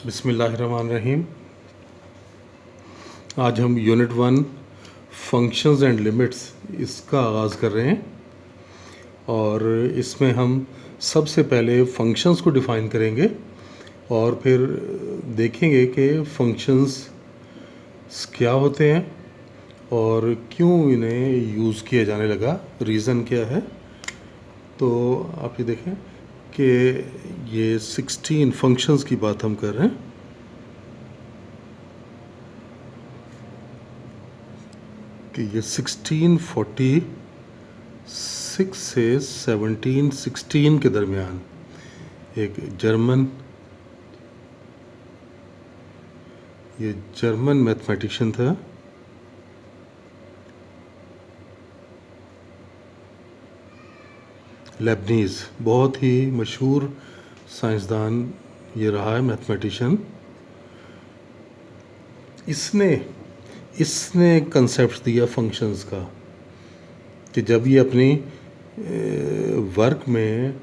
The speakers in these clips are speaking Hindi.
बिस्मिल्लाहिर्रहमानिर्रहीम। आज हम यूनिट 1 फंक्शंस एंड लिमिट्स इसका आगाज़ कर रहे हैं और इसमें हम सबसे पहले फंक्शंस को डिफ़ाइन करेंगे और फिर देखेंगे कि फंक्शंस क्या होते हैं और क्यों इन्हें यूज़ किया जाने लगा, रीज़न क्या है। तो आप ये देखें कि ये 16 फंक्शंस की बात हम कर रहे हैं कि ये 1646 से 1716 के दरमियान एक जर्मन मैथमेटिशियन था लेबनीज़, बहुत ही मशहूर साइंसदान ये रहा है, मैथमेटिशियन। इसने कंसेप्ट दिया फंक्शंस का कि जब ये अपनी वर्क में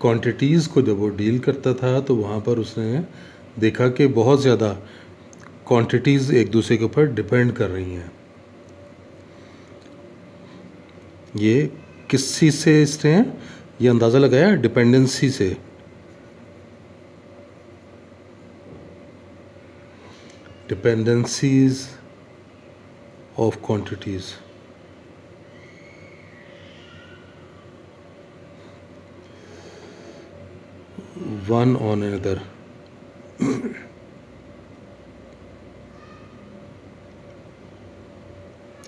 क्वांटिटीज़ को जब वो डील करता था तो वहाँ पर उसने देखा कि बहुत ज़्यादा क्वांटिटीज़ एक दूसरे के ऊपर डिपेंड कर रही हैं। ये किस चीज़ से इसने ये अंदाज़ा लगाया? डिपेंडेंसी से। Dependencies of quantities. One on another.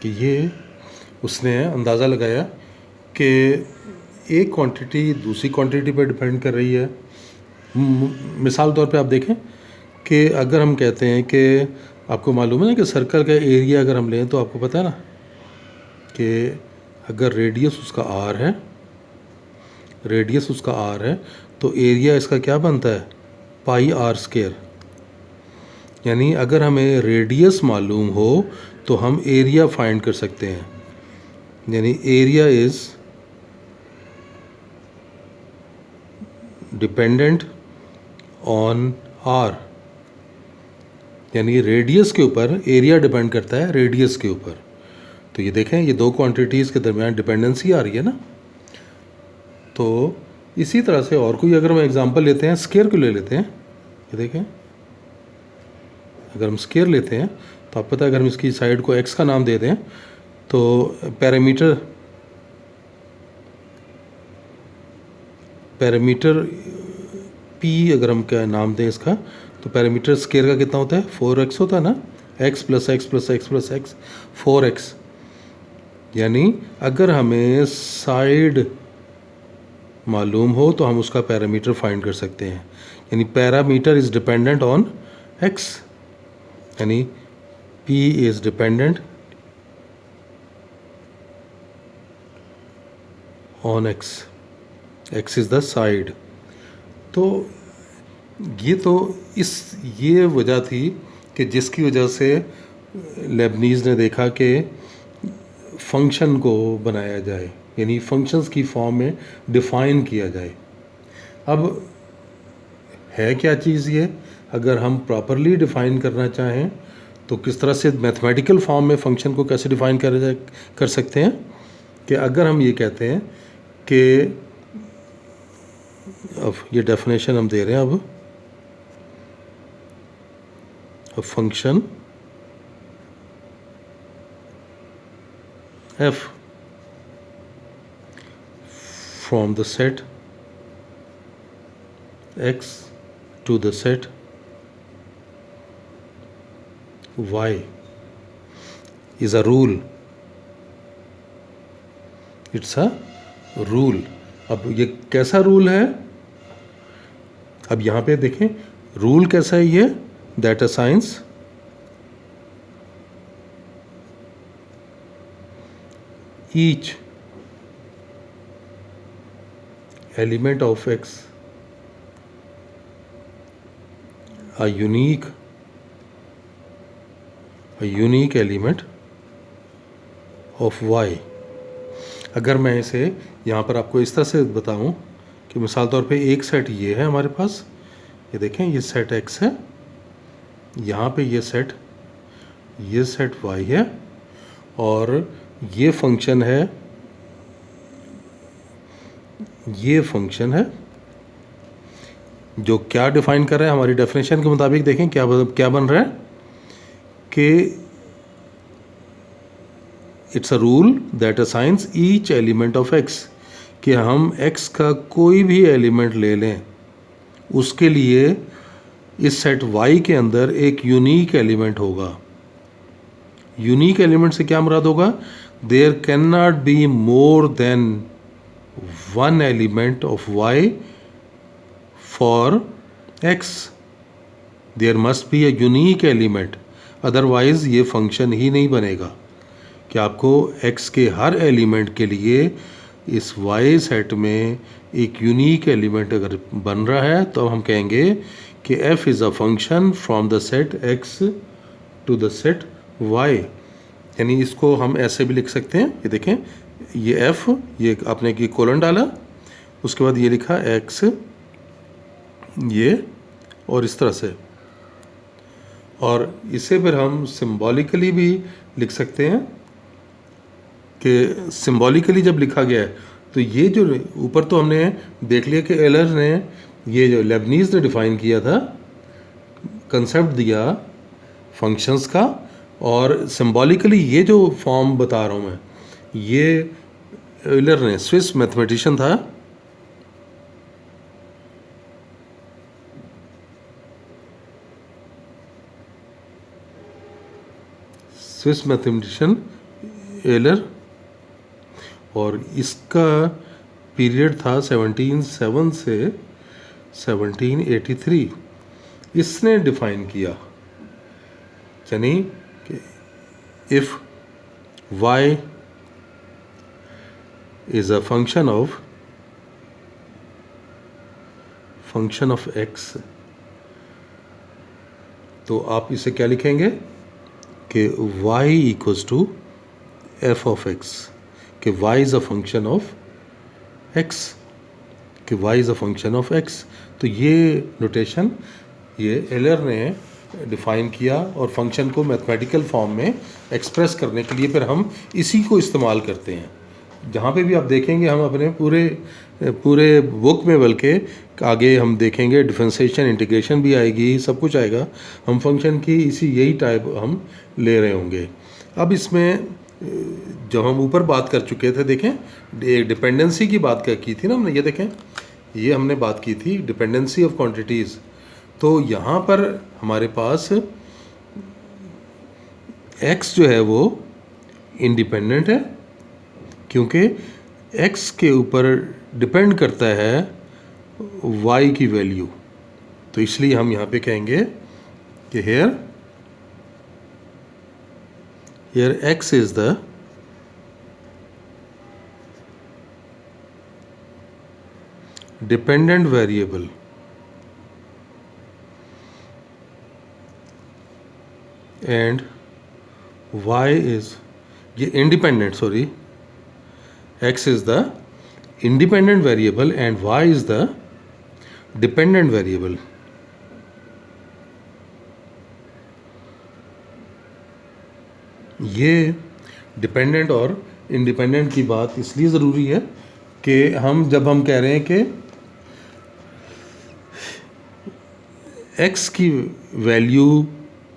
कि ये उसने अंदाज़ा लगाया कि एक क्वांटिटी दूसरी क्वांटिटी पर डिपेंड कर रही है। मिसाल तौर पे आप देखें कि अगर हम कहते हैं कि आपको मालूम है ना कि सर्कल का एरिया अगर हम लें तो आपको पता है ना कि अगर रेडियस उसका आर है तो एरिया इसका क्या बनता है? पाई आर स्क्वायर। यानी अगर हमें रेडियस मालूम हो तो हम एरिया फाइंड कर सकते हैं। यानी area is dependent on R. यानी रेडियस के ऊपर एरिया डिपेंड करता है रेडियस के ऊपर। तो ये देखें, ये दो क्वांटिटीज़ के दरमियान डिपेंडेंसी आ रही है ना। तो इसी तरह से और कोई अगर हम एग्जांपल लेते हैं, स्क्वायर को ले लेते हैं। ये देखें, अगर हम स्क्वायर लेते हैं तो आप पता है अगर हम इसकी साइड को x का नाम दे दें तो पैरामीटर p अगर हम क्या नाम दें इसका, तो पैरामीटर स्क्वायर का कितना होता है? 4x होता है ना। x plus x plus x plus x 4x। यानी अगर हमें साइड मालूम हो तो हम उसका पैरामीटर फाइंड कर सकते हैं। यानी parameter is dependent on x। यानी p is dependent on x। x is the side. तो ये वजह थी कि जिसकी वजह से लेबनीज़ ने देखा कि फंक्शन को बनाया जाए, यानी फंक्शंस की फॉर्म में डिफ़ाइन किया जाए। अब है क्या चीज़ ये? अगर हम प्रॉपरली डिफ़ाइन करना चाहें तो किस तरह से मैथमेटिकल फॉर्म में फंक्शन को कैसे डिफ़ाइन कर सकते हैं कि अगर हम ये कहते हैं कि अब ये डेफिनेशन हम दे रहे हैं अब function f from the set x to the set y is a rule. It's a rule. अब ये कैसा रूल है? अब यहाँ पे देखें रूल कैसा है ये? that assigns each element of x a unique element of y। अगर मैं इसे यहाँ पर आपको इस तरह से बताऊँ कि मिसाल तौर पे एक सेट ये है हमारे पास, ये देखें ये सेट x है यहाँ पे ये सेट y है और ये फंक्शन है जो क्या डिफाइन कर रहा है हमारी डेफिनेशन के मुताबिक। देखें क्या बन रहा है कि it's a rule that assigns each element of x, कि हम x का कोई भी एलिमेंट ले लें उसके लिए इस सेट y के अंदर एक यूनिक एलिमेंट होगा। यूनिक एलिमेंट से क्या मुराद होगा? There can not be more than one element of y for x, there must be a unique element, otherwise ये फंक्शन ही नहीं बनेगा। कि आपको x के हर एलिमेंट के लिए इस y सेट में एक यूनिक एलिमेंट अगर बन रहा है तो हम कहेंगे कि f is a function from the set x to the set y। यानी इसको हम ऐसे भी लिख सकते हैं, ये देखें, ये f, ये आपने की कोलन डाला, उसके बाद ये लिखा x, ये, और इस तरह से। और इसे फिर हम सिंबॉलिकली भी लिख सकते हैं कि सिंबॉलिकली जब लिखा गया है तो ये जो ऊपर तो हमने देख लिया कि एलर ने, ये जो लेबनीज ने डिफ़ाइन किया था, कंसेप्ट दिया फंक्शंस का, और सिंबॉलिकली ये जो फॉर्म बता रहा हूँ मैं, ये एलर ने, स्विस मैथमेटिशियन था, स्विस मैथमेटिशियन एलर, और इसका पीरियड था 1707 से 1783। इसने डिफाइन किया, यानी कि if y is a function of x, तो आप इसे क्या लिखेंगे कि y equals to f of x, कि y is a function of x, कि y is a function of x। तो ये नोटेशन ये एलर ने डिफ़ाइन किया, और फंक्शन को मैथमेटिकल फॉर्म में एक्सप्रेस करने के लिए फिर हम इसी को इस्तेमाल करते हैं। जहाँ पे भी आप देखेंगे, हम अपने पूरे बुक में, बल्कि आगे हम देखेंगे डिफरेंशिएशन, इंटीग्रेशन भी आएगी, सब कुछ आएगा, हम फंक्शन की यही टाइप हम ले रहे होंगे। अब इसमें जो हम ऊपर बात कर चुके थे, देखें, एक डिपेंडेंसी की बात की थी ना हमने, ये देखें, ये हमने बात की थी डिपेंडेंसी ऑफ क्वांटिटीज़। तो यहाँ पर हमारे पास x जो है वो इंडिपेंडेंट है, क्योंकि x के ऊपर डिपेंड करता है y की वैल्यू। तो इसलिए हम यहाँ पे कहेंगे कि here x is the dependent variable and y is, ये independent, sorry, x is the independent variable and y is the dependent variable। ये डिपेंडेंट और इंडिपेंडेंट की बात इसलिए ज़रूरी है कि जब हम कह रहे हैं कि x की वैल्यू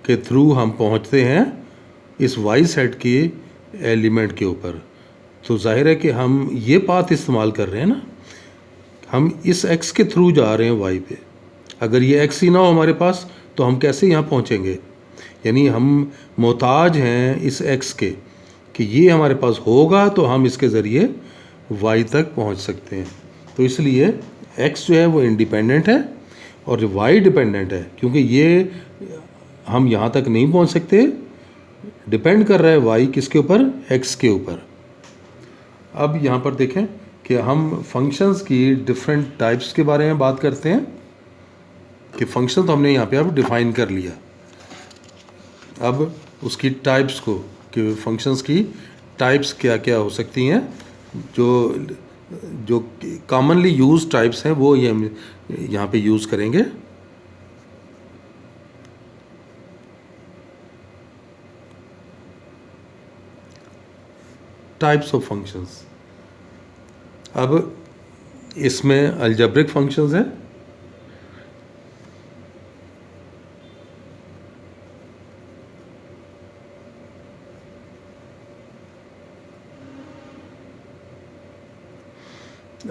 के थ्रू हम पहुंचते हैं इस y सेट के एलिमेंट के ऊपर, तो जाहिर है कि हम ये पाथ इस्तेमाल कर रहे हैं ना, हम इस x के थ्रू जा रहे हैं y पे। अगर ये x ही ना हो हमारे पास तो हम कैसे यहाँ पहुँचेंगे? यानी हम मोहताज हैं इस x के, कि ये हमारे पास होगा तो हम इसके ज़रिए y तक पहुँच सकते हैं। तो इसलिए x जो है वो इंडिपेंडेंट है और y डिपेंडेंट है, क्योंकि ये हम यहाँ तक नहीं पहुँच सकते, डिपेंड कर रहा है y किसके ऊपर? x के ऊपर। अब यहाँ पर देखें कि हम फंक्शंस की डिफरेंट टाइप्स के बारे में बात करते हैं, कि फंक्शन तो हमने यहाँ पे अब डिफ़ाइन कर लिया। अब उसकी टाइप्स को, कि फंक्शंस की टाइप्स क्या क्या हो सकती हैं, जो कॉमनली यूज टाइप्स हैं वो ये हम यहाँ पे यूज़ करेंगे। Types of functions. अब इसमें अलजेब्रिक फंक्शंस हैं,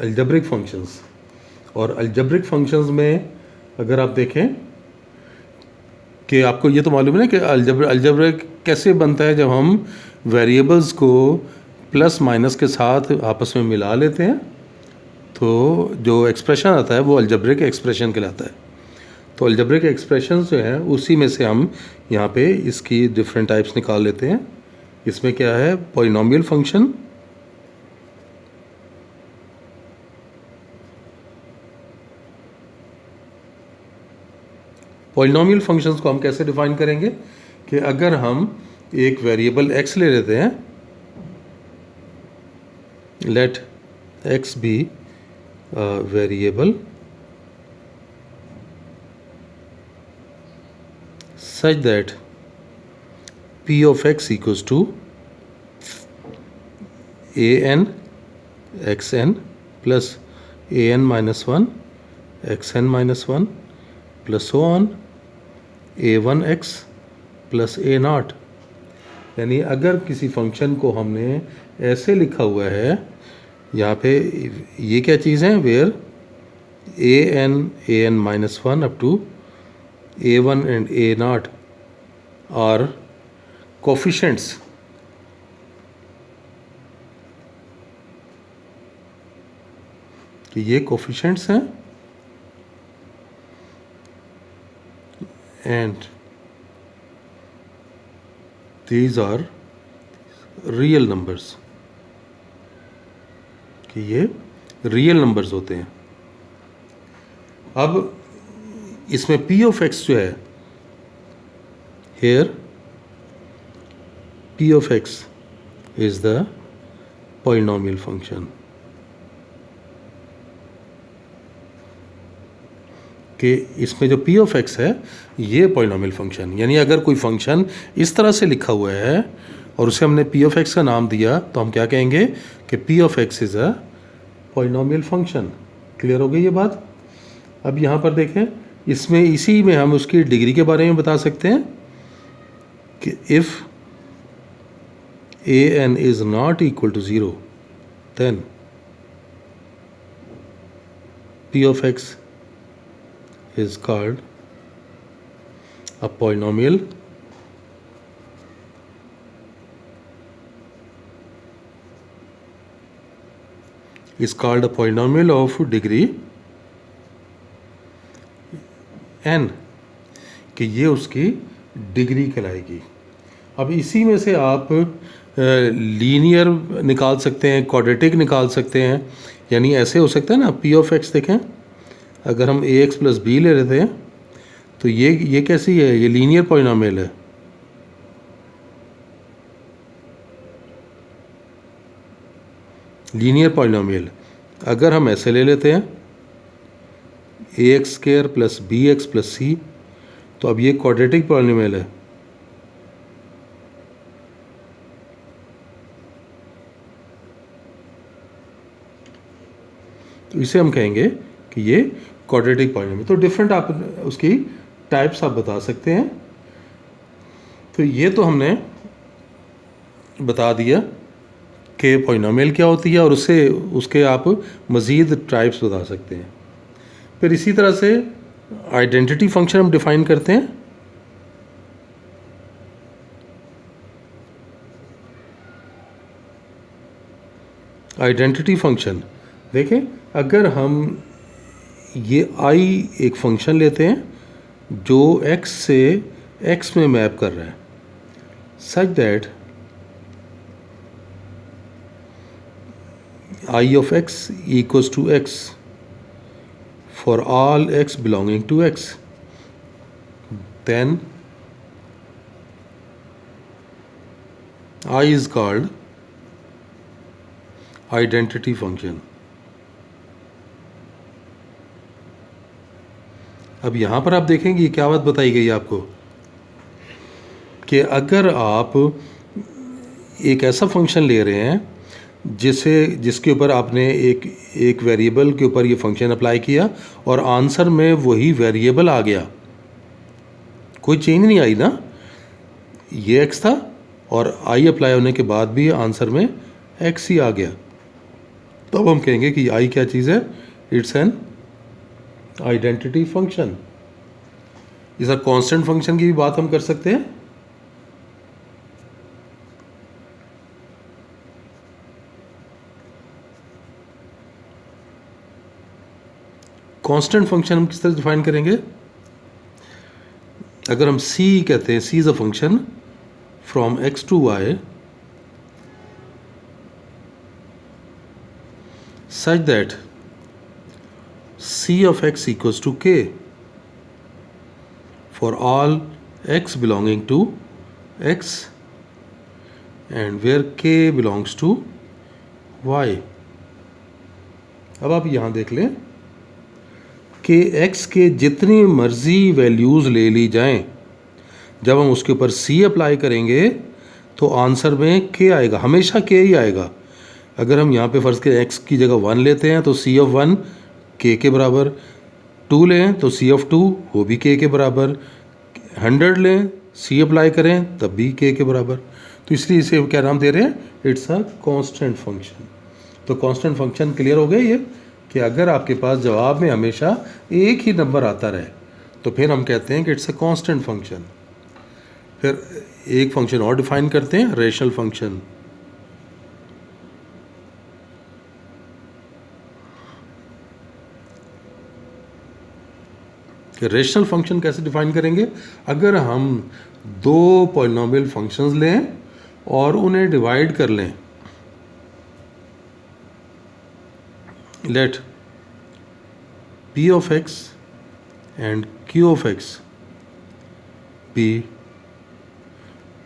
अलजेब्रिक फंक्शंस। और अलजेब्रिक फंक्शंस में अगर आप देखें कि आपको ये तो मालूम है ना कि अलजेब्रिक कैसे बनता है, जब हम वेरिएबल्स को प्लस माइनस के साथ आपस में मिला लेते हैं तो जो एक्सप्रेशन आता है वो अलजेब्रिक एक्सप्रेशन कहलाता है। तो अलजेब्रिक एक्सप्रेशंस जो हैं उसी में से हम यहाँ पे इसकी डिफरेंट टाइप्स निकाल लेते हैं। इसमें क्या है, पॉलिनोमियल फंक्शन, पॉलिनोमियल फंक्शंस को हम कैसे डिफाइन करेंगे कि अगर हम एक वेरिएबल x ले लेते हैं, let x be variable such that p of x equals to an xn plus an minus 1 xn minus 1 plus so on a1x plus a not. यानी अगर किसी फंक्शन को हमने ऐसे लिखा हुआ है, यहाँ पे ये क्या चीज़ है, where an minus 1 up to a1 and a naught are coefficients, कि ये कोफिशिएंट्स हैं and these are real numbers, कि ये रियल नंबर्स होते हैं। अब इसमें p of x जो है, here p of x is the polynomial function, कि इसमें जो p of x है ये पॉलिनोमियल फंक्शन, यानी अगर कोई फंक्शन इस तरह से लिखा हुआ है और उसे हमने p of x का नाम दिया तो हम क्या कहेंगे कि p of x is a polynomial function. Clear हो गई ये बात। अब यहाँ पर देखें, इसमें इसी में हम उसकी डिग्री के बारे में बता सकते हैं कि if an is not equal to 0 then p of x is called a polynomial of degree n, कि ये उसकी डिग्री कहलाएगी। अब इसी में से आप लीनियर निकाल सकते हैं, क्वाड्रेटिक निकाल सकते हैं। यानी ऐसे हो सकता है ना, p of x देखें, अगर हम ax प्लस बी ले लेते हैं तो ये कैसी है, ये लीनियर पॉलिनोमियल है। लीनियर पॉलिनोमियल अगर हम ऐसे ले लेते हैं ax square plus bx plus c, तो अब ये क्वाड्रेटिक पॉलिनोमियल है। तो इसे हम कहेंगे कि ये क्वाड्रेटिक पॉलिनोमियल। तो डिफरेंट आप उसकी टाइप्स आप बता सकते हैं। तो ये तो हमने बता दिया कि पॉलिनोमियल क्या होती है और उसके आप मज़ीद टाइप्स बता सकते हैं। फिर इसी तरह से आइडेंटिटी फंक्शन हम डिफ़ाइन करते हैं। आइडेंटिटी फंक्शन देखें, अगर हम ये i एक फंक्शन लेते हैं जो x से x में मैप कर रहा है, such that I of x equals to x for all x belonging to x, then I is called identity function। अब यहाँ पर आप देखेंगे ये क्या बात बताई गई आपको कि अगर आप एक ऐसा फंक्शन ले रहे हैं जिसके ऊपर आपने एक वेरिएबल के ऊपर ये फंक्शन अप्लाई किया और आंसर में वही वेरिएबल आ गया, कोई चेंज नहीं आई ना, ये x था और i अप्लाई होने के बाद भी आंसर में x ही आ गया, तो अब हम कहेंगे कि i क्या चीज़ है, इट्स एन आइडेंटिटी फंक्शन। इस कांस्टेंट फंक्शन की भी बात हम कर सकते हैं। कांस्टेंट फंक्शन हम किस तरह डिफाइन करेंगे, अगर हम c कहते हैं, c is a function from x to y such that c of x equals to k for all x belonging to x and where k belongs to y। अब आप यहाँ देख लें कि x के जितनी मर्जी वैल्यूज़ ले ली जाएं, जब हम उसके ऊपर c अप्लाई करेंगे तो आंसर में k आएगा, हमेशा k ही आएगा। अगर हम यहाँ पे फ़र्ज़ के x की जगह 1 लेते हैं तो c ऑफ 1 k के बराबर, 2 लें तो c ऑफ 2 वो भी k के बराबर, 100 लें c अप्लाई करें तब भी k के बराबर। तो इसलिए इसे क्या नाम दे रहे हैं, इट्स अ कांस्टेंट फंक्शन। तो कांस्टेंट फंक्शन क्लियर हो गया ये, कि अगर आपके पास जवाब में हमेशा एक ही नंबर आता रहे तो फिर हम कहते हैं कि इट्स अ कांस्टेंट फंक्शन। फिर एक फंक्शन और डिफाइन करते हैं, रेशनल फंक्शन। कि रेशनल फंक्शन कैसे डिफाइन करेंगे, अगर हम दो पॉलिनोमियल फंक्शंस लें और उन्हें डिवाइड कर लें, late p of x and q of x be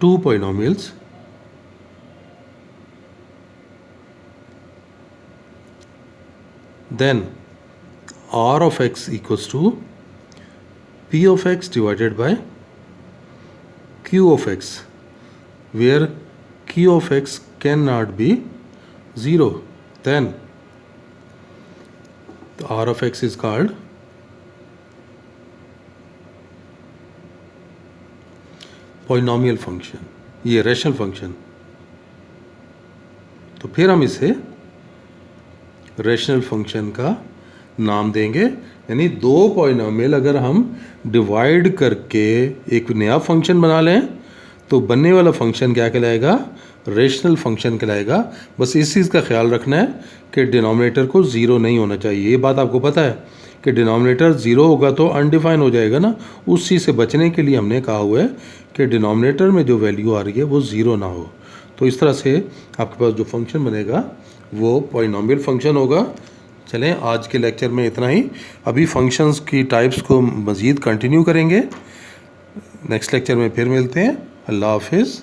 two polynomials, then r of x equals to p of x divided by q of x, where q of x cannot be 0, then r of x is called polynomial function, ये रेशनल फंक्शन। तो फिर हम इसे रेशनल फंक्शन का नाम देंगे, यानी दो पॉलिनोमियल अगर हम डिवाइड करके एक नया फंक्शन बना लें तो बनने वाला फंक्शन क्या कहलाएगा, रेशनल फंक्शन कहलाएगा। बस इस चीज़ का ख्याल रखना है कि डिनोमिनेटर को ज़ीरो नहीं होना चाहिए। ये बात आपको पता है कि डिनोमिनेटर ज़ीरो होगा तो अनडिफाइन हो जाएगा ना, उस चीज़ से बचने के लिए हमने कहा हुआ है कि डिनोमिनेटर में जो वैल्यू आ रही है वो ज़ीरो ना हो। तो इस तरह से आपके पास जो फंक्शन बनेगा वो पॉलिनोमियल फंक्शन होगा। चलें, आज के लेक्चर में इतना ही। अभी फंक्शंस की टाइप्स को मज़ीद कंटिन्यू करेंगे, नेक्स्ट लेक्चर में फिर मिलते हैं। अल्लाह हाफिज़।